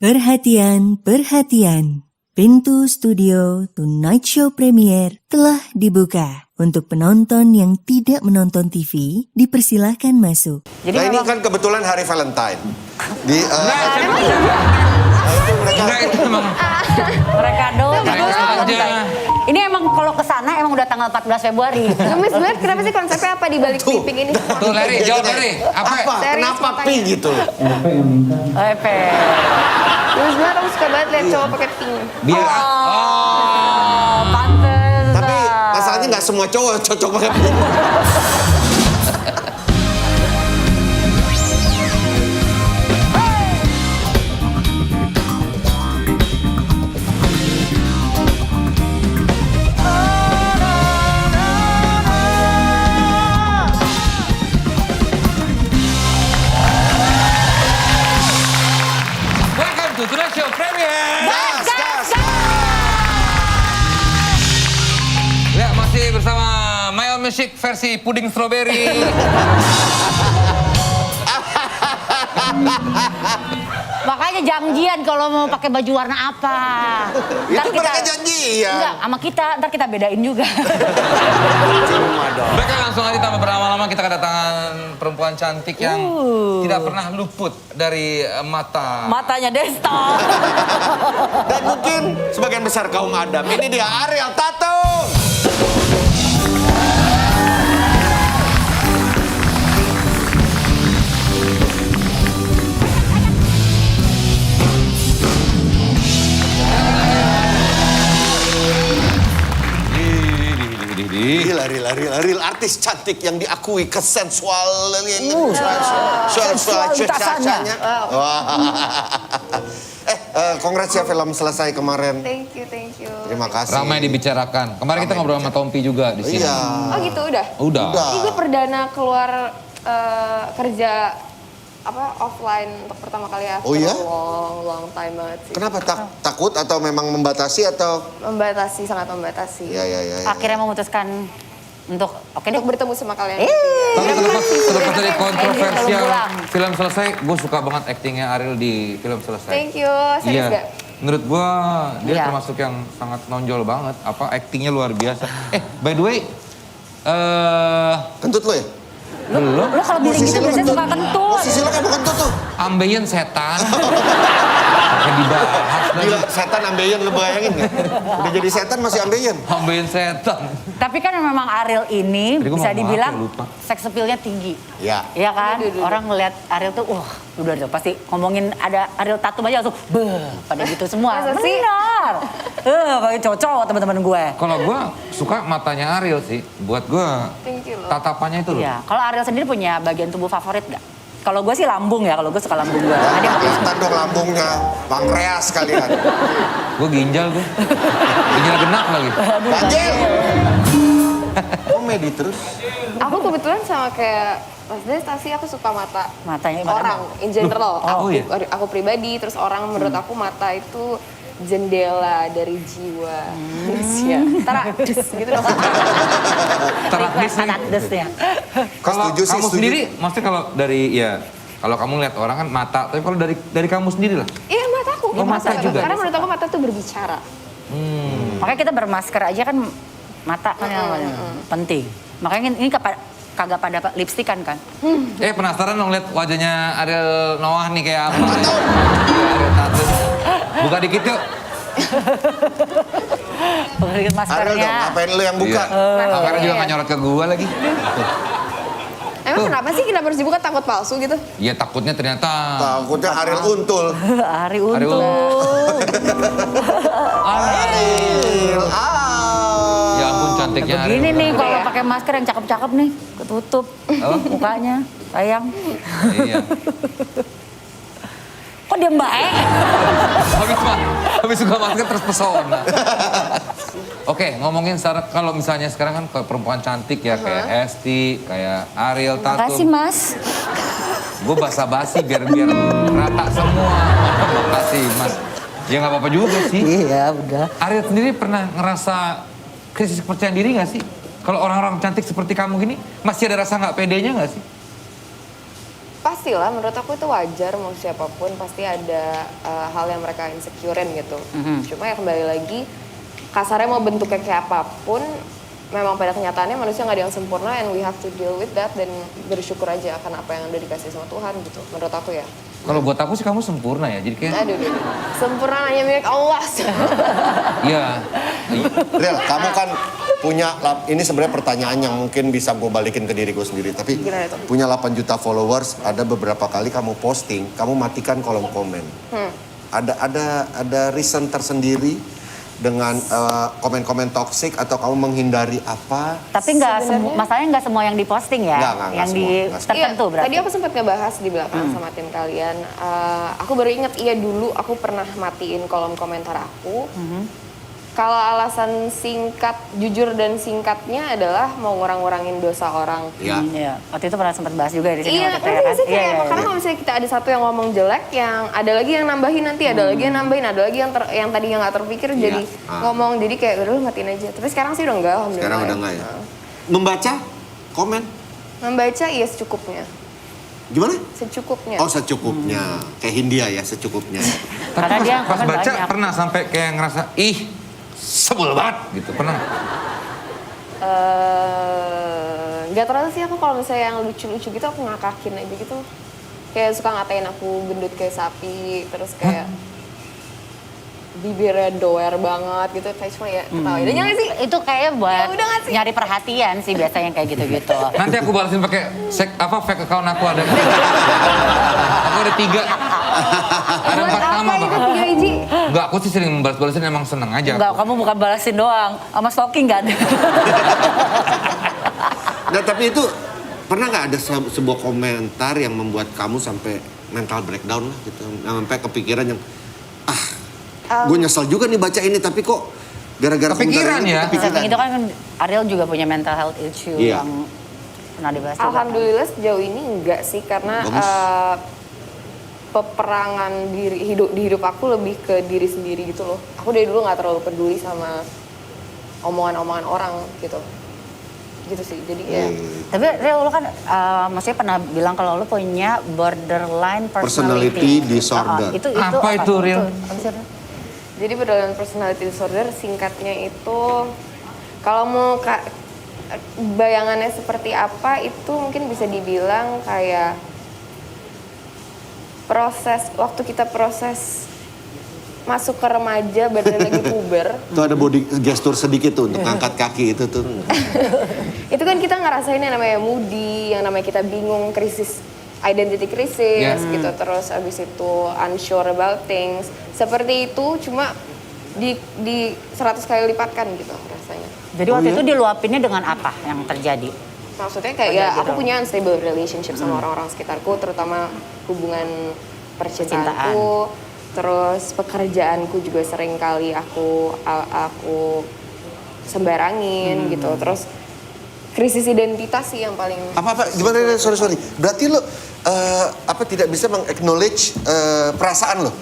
Perhatian, perhatian. Pintu studio Tonight Show Premier telah dibuka. Untuk penonton yang tidak menonton TV, dipersilahkan masuk. Jadi nah ini memang... kan kebetulan hari Valentine. Itu emang mereka doang. aja. Ini emang kalau kesana emang udah tanggal 14 Februari. Gemes banget, kenapa sih konsepnya apa di balik clipping ini? Tuh Larry, jawab Larry. Apa? Serius, Kenapa makanya. pink gitu? Epe. Gemes banget, aku suka banget lihat cowok pakai pink. Biar Pantes. Tapi masalahnya nggak semua cowok cocok pakai pink. welcome to Tonight Show Premier. Ya, masih bersama My Own Music versi puding strawberry. Makanya janjian kalau mau pakai baju warna apa. Itu mereka janjian. Enggak, sama kita, ntar kita bedain juga. Baiklah, langsung aja tanpa berlama-lama kita kedatangan perempuan cantik yang tidak pernah luput dari mata. Matanya Desta. Dan mungkin sebagian besar kaum Adam. Ini dia Ariel Tatum. Lari artis cantik yang diakui kesensualan Seksualitasnya. Congrats ya film selesai kemarin. Thank you. Terima kasih. Ramai dibicarakan. Kemarin kita ngobrol sama Tompi juga di sini. Iya. Oh gitu, udah? Udah. Ini gue perdana keluar kerja offline untuk pertama kali ya. Oh iya? Long time banget sih. Kenapa takut atau memang membatasi atau? Membatasi, sangat membatasi. Ya. Akhirnya memutuskan untuk Untuk bertemu sama kalian. Tapi terlepas dari Ending kontroversial belum pulang. film selesai, gue suka banget aktingnya Ariel di film selesai. Thank you, serius gak? Menurut gue dia Iya. termasuk yang sangat nonjol banget. Aktingnya luar biasa. By the way, Kentut lo ya? belum Lu kalau bilang gitu biasanya suka kentut. Posisi lo kayak bukan kentut tuh. ambeien setan. Pakai dibahas lagi. Gila, setan ambeien lo bayangin gak? Udah jadi setan masih ambeien. Ambeien setan. Tapi kan memang Ariel ini Tadi gua bisa ngomong dibilang apa, lupa. seks appeal-nya tinggi. Ya. Iya kan? Orang ngeliat Ariel tuh, udah tuh pasti ngomongin ada Ariel Tatum aja langsung, pada gitu semua. Masa sih? Benar. Pakai cowok teman-teman gue. Kalau gue suka matanya Ariel sih. Buat gue Thank you loh. tatapannya itu loh. Iya. Kalau Ariel sendiri punya bagian tubuh favorit nggak? Kalau gue sih lambung ya. Kalau gue suka lambung gue. Ada yang Kelihatan dong lambungnya. Pankreas kalian. Gue ginjal gue. Ginjal genap lagi. Ganjil. Komedi terus. Aku kebetulan sama kayak Mas Desta sih, aku suka matanya orang in general. Oh, iya. Aku pribadi, terus orang menurut aku mata itu jendela dari jiwa manusia. Taradus gitu dong. Teraknis nih. Taradusnya. Kalau Setuju sih, kamu setuju. sendiri, maksudnya kalau dari kalau kamu lihat orang kan mata, tapi kalau dari kamu sendiri lah. Iya, mataku. Oh, mata juga. Karena menurut aku mata tuh berbicara. Makanya kita bermasker aja kan mata kan yang penting. Makanya ini kagak pada lipstikan kan. Penasaran dong lihat wajahnya Ariel Noah nih kayak apa? Ariel Tatum. Buka dikit yuk. Pakai Ariel maskernya. dong, ngapain lu yang buka? Kamera juga nggak nyorot ke gua lagi. Emang kenapa sih? Kenapa harus dibuka? Takut palsu gitu? Iya takutnya ternyata. Takutnya Ariel untul. Ari untung. Ariel. Ya ampun cantiknya Ariel. Begini nih kalau pakai masker yang cakep-cakep nih, ketutup mukanya, sayang. Iya. Kok dia baik? Habis suka masker terus pesona. Oke, ngomongin kalau misalnya sekarang kan perempuan cantik ya kayak Esti, kayak Ariel Tatum. Makasih Mas. Gue basa-basi biar rata semua. Makasih Mas. Ya nggak apa-apa juga sih. Iya udah. Ariel sendiri pernah ngerasa krisis kepercayaan diri nggak sih? Kalau orang-orang cantik seperti kamu gini, masih ada rasa nggak pedenya nggak sih? Pastilah, menurut aku itu wajar, mau siapapun pasti ada hal yang mereka insecurein gitu. Cuma ya kembali lagi, kasarnya mau bentuknya kayak apapun, memang pada kenyataannya manusia nggak ada yang sempurna, and we have to deal with that, dan bersyukur aja akan apa yang udah dikasih sama Tuhan gitu, menurut aku ya. Kalau buat aku sih kamu sempurna ya, jadi kayak... Aduh, sempurna hanya milik Allah. Iya. Real, kamu kan punya, ini sebenarnya pertanyaan yang mungkin bisa gue balikin ke diri gue sendiri. Tapi Gimana itu? punya 8 juta followers, ada beberapa kali kamu posting, kamu matikan kolom komen. Ada reason tersendiri dengan komen-komen toksik atau kamu menghindari apa? Tapi masalahnya nggak semua yang diposting ya, Nggak yang semua, di nggak semua. tertentu Iya, berarti. tadi aku sempat ngebahas di belakang sama tim kalian. Aku baru inget, iya dulu aku pernah matiin kolom komentar aku. Kalau alasan singkat, jujur dan singkatnya adalah mau ngurang-ngurangin dosa orang. Ya. Iya, waktu itu pernah sempat bahas juga di sini. Iya, waktu itu ngerti nggak sih Iya, kayak, iya, karena kalau misalnya kita ada satu yang ngomong jelek, yang ada lagi yang nambahin nanti, ada lagi yang nambahin, ada lagi yang tadinya nggak terpikir jadi ngomong, jadi kayak udah lu matiin aja. Tapi sekarang sih udah enggak, alhamdulillah. Sekarang udah enggak ya? Membaca komen? Membaca iya secukupnya. Gimana? Secukupnya. Oh secukupnya. Kayak Hindia ya secukupnya. Karena dia Pas komen baca banyak. pernah sampai kayak ngerasa, ih sebel banget gitu, pernah? Nggak terlalu sih, aku kalau misalnya yang lucu-lucu gitu aku ngakakin aja gitu. Kayak suka ngatain aku gendut kayak sapi, terus kayak bibirnya doer banget gitu, kayak cuma ya ketawa. Udah jangan sih. Itu kayaknya buat Ya udah nggak sih? nyari perhatian sih biasanya kayak gitu-gitu. Nanti aku balasin pakai fake account aku ada. Aku ada 3. Ada 4 nama Apa itu bahkan. 3 biji? Enggak, aku sih sering membalas-balasin, emang seneng aja. Enggak, kamu bukan balasin doang, sama stalking kan? Nah tapi itu pernah nggak ada sebuah komentar yang membuat kamu sampai mental breakdown lah gitu, sampai kepikiran yang gue nyesel juga nih baca ini tapi kok gara-gara Kepikiran komentar ini ya? Samping itu kan Ariel juga punya mental health issue Iya. yang pernah dibahas juga. Alhamdulillah sejauh ini enggak sih, karena Bagus. peperangan di hidup aku lebih ke diri sendiri gitu loh. Aku dari dulu nggak terlalu peduli sama omongan-omongan orang gitu sih. Jadi ya Tapi Ariel, lu kan maksudnya pernah bilang kalau lu punya borderline Personality disorder. Itu Apa itu, Ariel? Apa sih, Ariel? Jadi borderline personality disorder singkatnya itu, kalau mau bayangannya seperti apa itu mungkin bisa dibilang kayak waktu kita proses masuk ke remaja, badan lagi puber. Tuh ada body gesture sedikit tuh untuk ngangkat kaki itu tuh. Itu kan kita ngerasain yang namanya moody, yang namanya kita bingung, identity crisis gitu, terus abis itu unsure about things. Seperti itu, cuma di 100 kali lipatkan gitu rasanya. Jadi waktu itu diluapinnya dengan apa yang terjadi? Maksudnya kayak ya aku punya unstable relationship sama orang-orang sekitarku, terutama hubungan percintaanku, terus pekerjaanku juga sering kali aku sembarangin gitu, terus krisis identitas sih yang paling. Gimana? Sorry. Berarti lo tidak bisa meng-acknowledge perasaan lo?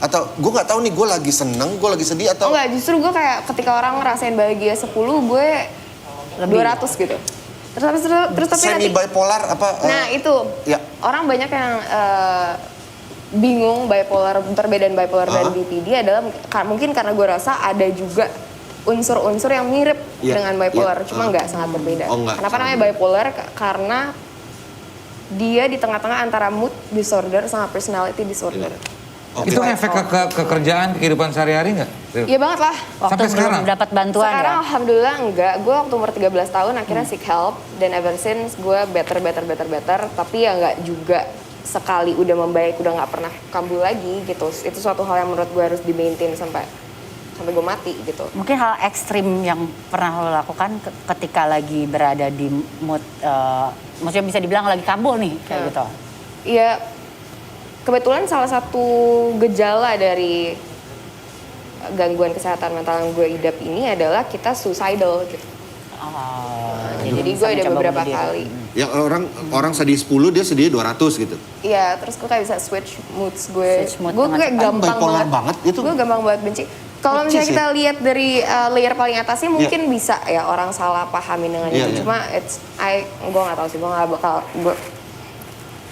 Atau gue nggak tahu nih, gue lagi seneng, gue lagi sedih atau? Oh enggak, justru gue kayak ketika orang ngerasain bahagia 10, gue 200 gitu. Terus tapi semi nanti bipolar apa? nah itu ya. orang banyak yang bingung perbedaan bipolar dan BPD adalah mungkin karena gue rasa ada juga unsur-unsur yang mirip dengan bipolar, cuma nggak sangat berbeda. Kenapa namanya bipolar? Karena dia di tengah-tengah antara mood disorder sama personality disorder. Itu efek ke kerjaan, kehidupan sehari-hari nggak? Iya banget lah. Waktu Sampai sekarang? belum dapat bantuan Sekarang ya? alhamdulillah enggak. Gue waktu umur 13 tahun akhirnya seek help, dan ever since gue better. Tapi ya enggak juga sekali udah membaik udah nggak pernah kambuh lagi gitu. Itu suatu hal yang menurut gue harus di-maintain sampai gue mati gitu. Mungkin hal ekstrim yang pernah lo lakukan ketika lagi berada di mood, maksudnya bisa dibilang lagi kambuh nih kayak gitu. Iya, kebetulan salah satu gejala dari gangguan kesehatan mental yang gue idap ini adalah kita suicidal gitu. Jadi gue ada beberapa kali. Ya orang sedih 10, dia sedih 200 gitu. Iya, terus gue kayak bisa switch moods gue. Switch mood Gue dengan kayak cepat. gampang Bipolar banget itu. Gue gampang banget benci. Kalau misalnya kita lihat dari layer paling atasnya mungkin bisa ya orang salah pahamin dengan itu. Cuma gue nggak tahu sih, gue nggak bakal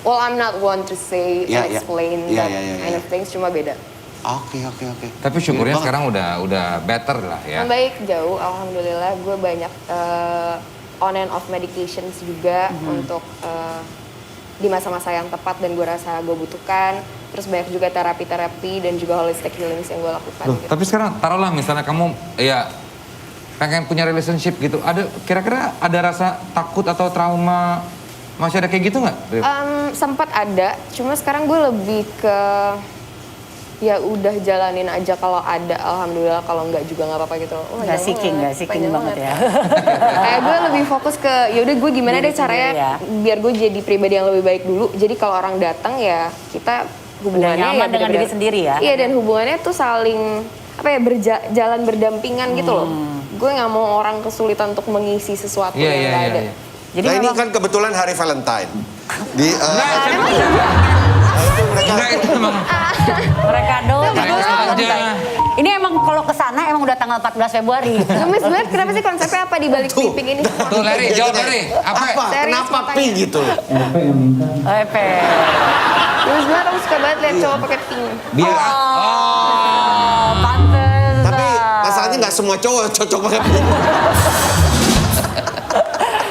well, I'm not one to say Yeah, and yeah. explain Yeah, that yeah, yeah, kind of things, cuma beda. Oke. Tapi syukurnya Banget. sekarang udah better lah ya. Baik, jauh, alhamdulillah. Gue banyak on and off medications juga untuk di masa-masa yang tepat dan gue rasa gue butuhkan. Terus banyak juga terapi-terapi dan juga holistic healing yang gue lakukan. Loh, gitu. tapi sekarang taruhlah misalnya kamu ya pengen punya relationship gitu. Kira-kira ada rasa takut atau trauma, masih ada kayak gitu nggak? Sempat ada, cuma sekarang gue lebih ke ya udah jalanin aja, kalau ada alhamdulillah, kalau enggak juga nggak apa-apa gitu. Oh, Nggak seeking panjang banget ya. Kayak gue lebih fokus ke ya udah gue gimana Diri deh caranya sendiri ya. biar gue jadi pribadi yang lebih baik dulu. Jadi kalau orang datang ya kita hubungannya nyaman ya dengan bener-bener- diri sendiri ya. Iya, dan hubungannya tuh saling apa ya jalan berdampingan gitu loh. Gue nggak mau orang kesulitan untuk mengisi sesuatu yang nggak ada. Jadi Nah ini memang kan kebetulan hari Valentine. Di Enggak, itu emang mereka doang. aja. Ini emang kalau ke sana emang udah tanggal 14 Februari. Gemes banget, kenapa sih konsepnya apa di balik Tuh. piping ini? Tuh Larry, jawab Larry. Apa? Serius, Kenapa makanya. pi gitu? Epe. Gemes banget, aku suka banget lihat cowok pakai pink. Biar Oh, pantes. Tapi masalahnya nggak semua cowok cocok pakai pi.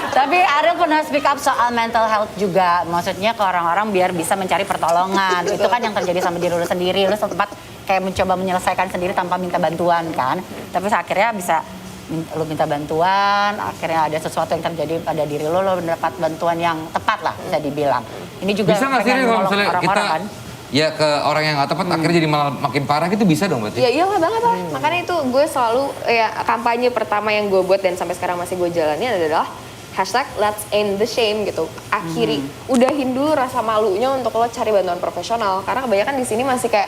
Tapi Ariel pernah speak up soal mental health juga. Maksudnya ke orang-orang biar bisa mencari pertolongan. Itu kan yang terjadi sama diri lu sendiri. Lu sempat kayak mencoba menyelesaikan sendiri tanpa minta bantuan kan. Tapi akhirnya bisa lu minta bantuan, akhirnya ada sesuatu yang terjadi pada diri lu mendapat bantuan yang tepat lah bisa dibilang. Ini juga bisa nggak sih pengen Ri, kalau menolong misalnya kita orang-orang kan. ya ke orang yang nggak tepat akhirnya jadi malah makin parah gitu, bisa dong berarti? Ya iyalah banget lah. Makanya itu gue selalu ya kampanye pertama yang gue buat dan sampai sekarang masih gue jalanin adalah hashtag let's end the shame gitu. Akhiri, udahin dulu rasa malunya untuk lo cari bantuan profesional. Karena kebanyakan di sini masih kayak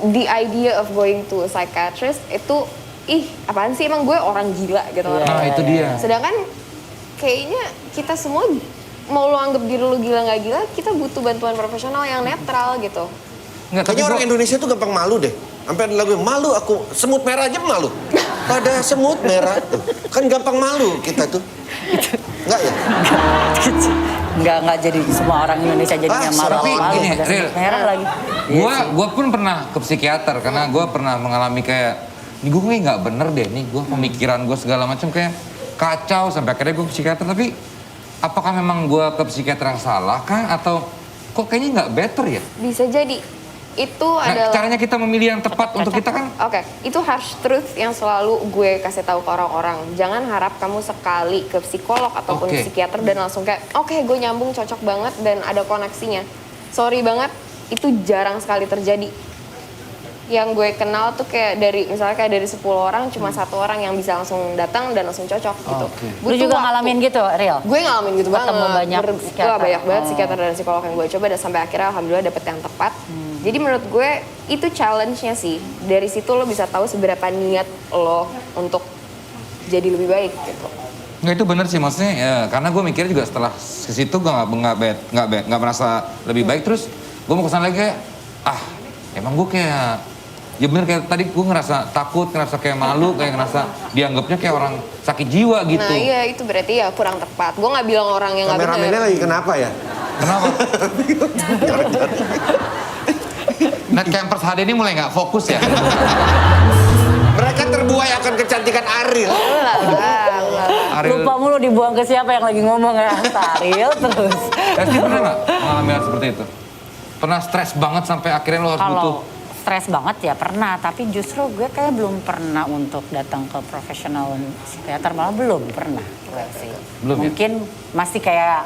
the idea of going to a psychiatrist itu apaan sih, emang gue orang gila gitu. Nah itu dia. Sedangkan kayaknya kita semua mau lo anggap diri lo gila nggak gila, kita butuh bantuan profesional yang netral gitu. Nggak, tapi Kayaknya orang gua- Indonesia tuh gampang malu deh. Sampai ada lagu malu aku, semut merah aja malu. Pada semut merah tuh. Kan gampang malu kita tuh. Enggak ya? Enggak jadi semua orang Indonesia jadinya Ah, malu. tapi malu gini, pada Ril. sebut merah lagi. Gua pun pernah ke psikiater karena gue pernah mengalami kayak ini gue kayak nggak bener deh nih, gue pemikiran gue segala macam kayak kacau sampai akhirnya gue ke psikiater. Tapi apakah memang gue ke psikiater yang salah kah atau kok kayaknya nggak better ya? Bisa jadi itu Nah, adalah caranya kita memilih yang tepat untuk kita kan Oke, itu harsh truth yang selalu gue kasih tahu ke orang-orang. Jangan harap kamu sekali ke psikolog ataupun Oke. psikiater dan langsung kayak, oke, gue nyambung, cocok banget dan ada koneksinya. Sorry banget, itu jarang sekali terjadi. Yang gue kenal tuh kayak misalnya kayak dari 10 orang cuma satu orang yang bisa langsung datang dan langsung cocok gitu. Lu juga ngalamin gitu, Real? Gue ngalamin gitu banget. Ketemu banyak psikiater. Wah, banyak banget psikiater dan psikolog yang gue coba dan sampai akhirnya alhamdulillah dapet yang tepat. Jadi menurut gue itu challenge-nya sih. Dari situ lo bisa tahu seberapa niat lo untuk jadi lebih baik gitu. nggak, itu bener sih maksudnya ya, karena gue mikirnya juga setelah ke situ gue nggak merasa lebih baik, terus gue mau kesana lagi kayak emang gue kayak ya bener kayak tadi gue ngerasa takut, ngerasa kayak malu, kayak ngerasa dianggapnya kayak orang sakit jiwa gitu. Nah iya, itu berarti ya kurang tepat. Gue nggak bilang orang yang nggak Kameramennya benar. lagi kenapa ya? Kenapa? Net Campers HD ini mulai nggak fokus ya? Mereka terbuai akan kecantikan Ariel. Ariel, Lupa mulu dibuang ke siapa yang lagi ngomong ya. Ariel terus. Esti pernah nggak mengalami hal seperti itu? Pernah stres banget sampai akhirnya lo harus butuh? Kalau stres banget ya pernah, tapi justru gue kayak belum pernah untuk datang ke profesional psikiater, malah belum pernah gue sih. Belum ya? Mungkin masih kayak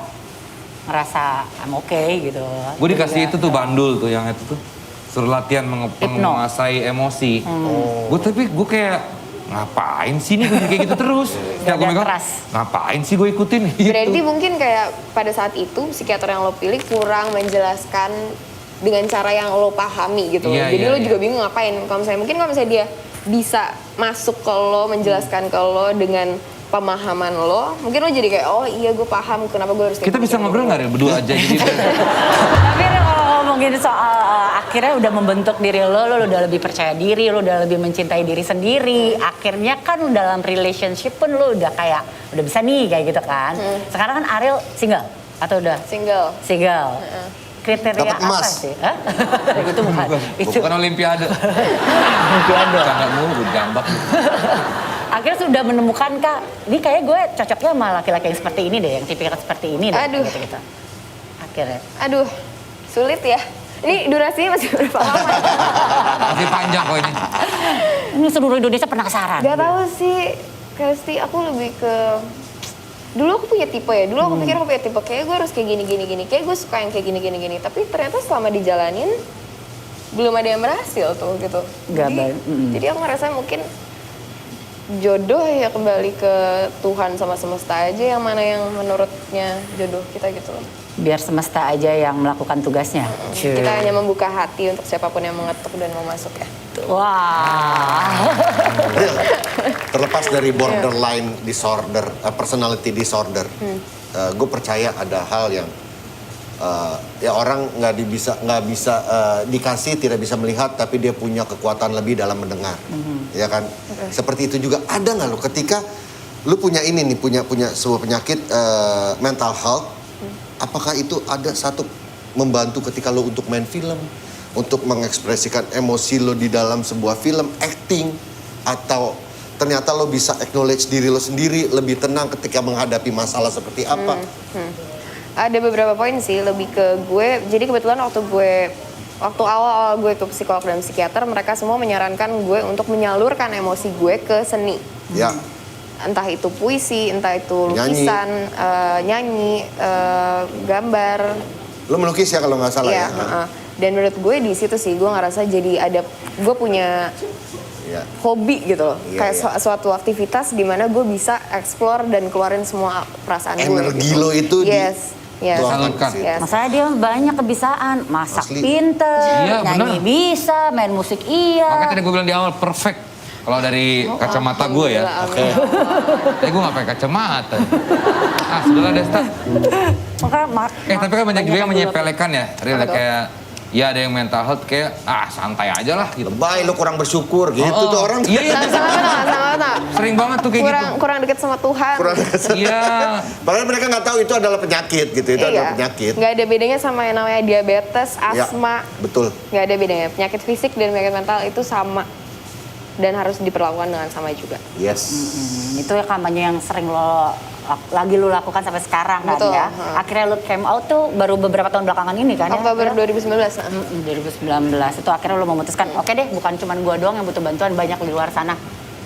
ngerasa I'm okay gitu. Gue dikasih Juga. itu tuh bandul tuh yang itu tuh suruh latihan menguasai emosi. Tapi gue kayak ngapain sih nih gue kayak gitu terus? Gak gue ada megang, keras. ngapain sih gue ikutin? Gitu. Berarti mungkin kayak pada saat itu psikiater yang lo pilih kurang menjelaskan dengan cara yang lo pahami gitu. Iya, Jadi iya, lo iya. juga bingung ngapain. Kalau misalnya dia bisa masuk ke lo, menjelaskan ke lo dengan pemahaman lo, mungkin lo jadi kayak oh iya gue paham kenapa gue harus Kita bisa ngobrol nggak Ril? Berdua aja gitu. Tapi kalau ngomongin soal akhirnya udah membentuk diri lo udah lebih percaya diri, lo udah lebih mencintai diri sendiri. Akhirnya kan dalam relationship pun lo udah kayak udah bisa nih kayak gitu kan. Sekarang kan Ariel single. Atau udah Single. single? Kriteria Dapat apa emas. sih? Hah? Itu bukan. Itu Bukan olimpiade. Olimpiade. Canda mulu, gue jambak. Akhirnya sudah menemukan Kak, ini kayak gue cocoknya sama laki-laki yang seperti ini deh, yang tipikal seperti ini deh. Aduh. Gitu-gitu. Akhirnya. Aduh, sulit ya. Ini durasinya masih berapa lama? Masih panjang kok ini. Ini seluruh Indonesia penasaran. Gak tahu sih, Kasti, aku lebih ke dulu aku punya tipe ya. Dulu aku pikir aku punya tipe kayak gue harus kayak gini. Kayak gue suka yang kayak gini. Tapi ternyata selama dijalanin belum ada yang berhasil tuh gitu. Gak Jadi, baik. jadi aku ngerasa mungkin jodoh ya kembali ke Tuhan sama semesta aja yang mana yang menurutnya jodoh kita gitu loh. Biar semesta aja yang melakukan tugasnya. Kita hanya membuka hati untuk siapapun yang mengetuk dan mau masuk ya. Wah. Real. Terlepas dari borderline disorder, personality disorder, gue percaya ada hal yang ya orang nggak bisa dikasih, tidak bisa melihat, tapi dia punya kekuatan lebih dalam mendengar, ya kan? Seperti itu juga ada nggak lo ketika lu punya ini nih, punya sebuah penyakit mental health, apakah itu ada satu membantu ketika lo untuk main film, untuk mengekspresikan emosi lo di dalam sebuah film, acting, atau ternyata lo bisa acknowledge diri lo sendiri lebih tenang ketika menghadapi masalah seperti apa? Ada beberapa poin sih, lebih ke gue. Jadi kebetulan waktu awal-awal gue ke psikolog dan psikiater, mereka semua menyarankan gue untuk menyalurkan emosi gue ke seni. Ya. Entah itu puisi, entah itu lukisan, nyanyi, gambar. Lo melukis ya kalau nggak salah ya? Dan menurut gue di situ sih gue ngerasa jadi gue punya Ya. hobi gitu loh. Iya, Kayak iya. suatu aktivitas di mana gue bisa explore dan keluarin semua perasaan gue. Energi gitu. lo itu Yes. Salurkan. Yes. Masalahnya dia banyak kebiasaan, masak Asli. pinter, Iya, nyanyi bener. bisa, main musik iya. Makanya tadi gue bilang di awal perfect. Kalau dari kacamata gue ya. Oke. Tapi gue gak pakai kacamata. Sudahlah Desta. Makanya Tapi kan banyak juga yang dulu. menyepelekan ya. Real kayak, ya ada yang mental health kayak, santai aja lah gitu. Lebay lo kurang bersyukur gitu tuh orang. Iya, Sama-sama. sering banget tuh kayak gitu. Kurang dekat sama Tuhan. Kurang Iya. Padahal mereka nggak tahu itu adalah penyakit gitu, itu adalah penyakit. Nggak ada bedanya sama yang namanya diabetes, Ya, asma. betul. Nggak ada bedanya. Penyakit fisik dan penyakit mental itu sama. Dan harus diperlakukan dengan sama juga. Yes. Itu ya kampanye yang sering lo lakukan sampai sekarang kan Betul, ya. Akhirnya lo came out tuh baru beberapa tahun belakangan ini kan Oktober ya? 2019. 2019 itu akhirnya lo memutuskan oke deh bukan cuma gua doang yang butuh bantuan, banyak di luar sana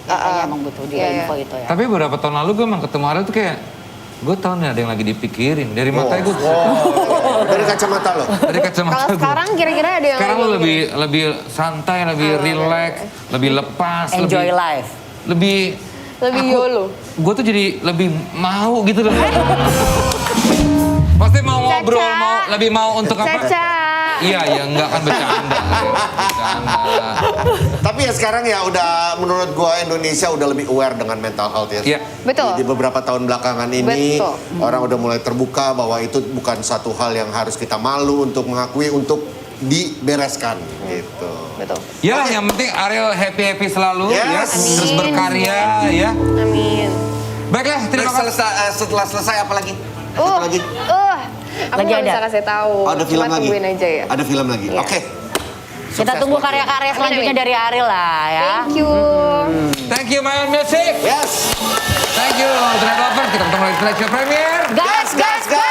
yang kayaknya emang butuh juga Iya, info itu ya. Tapi beberapa tahun lalu gue emang ketemu Ariel tuh kayak, gue tau nih ada yang lagi dipikirin. Dari matanya gue, Dari kacamata lo. dari kacamata Kalau gue. sekarang kira-kira ada yang Sekarang lagi lo mikirin? lebih santai, lebih relax, lebih lepas, Enjoy life. lebih Lebih YOLO. Gue tuh jadi lebih mau gitu loh. Pasti mau ngobrol, lebih mau untuk apa? Caca. Iya, ya nggak akan bercanda. Bercanda. Tapi ya sekarang ya udah menurut gua Indonesia udah lebih aware dengan mental health ya. Iya. Betul. Di beberapa tahun belakangan ini Betul. orang udah mulai terbuka bahwa itu bukan satu hal yang harus kita malu untuk mengakui, untuk dibereskan gitu. Betul. Ya, yang penting Ariel happy selalu ya, Yes. terus berkarya ya. Amin. Baiklah, terima kasih. Setelah selesai apa lagi? Satu lagi. Aku Lagi nggak ada? bisa kasih tahu. Oh, ada film Cuma lagi. tungguin aja ya. Ada film lagi. Iya. Oke. Kita Sukses tunggu buat karya-karya selanjutnya Amin. dari Ariel lah ya. Thank you. Thank you, My Own Music. Yes. Thank you, Internet Lover. Kita ketemu lagi di Television Premier. Guys, guys, guys.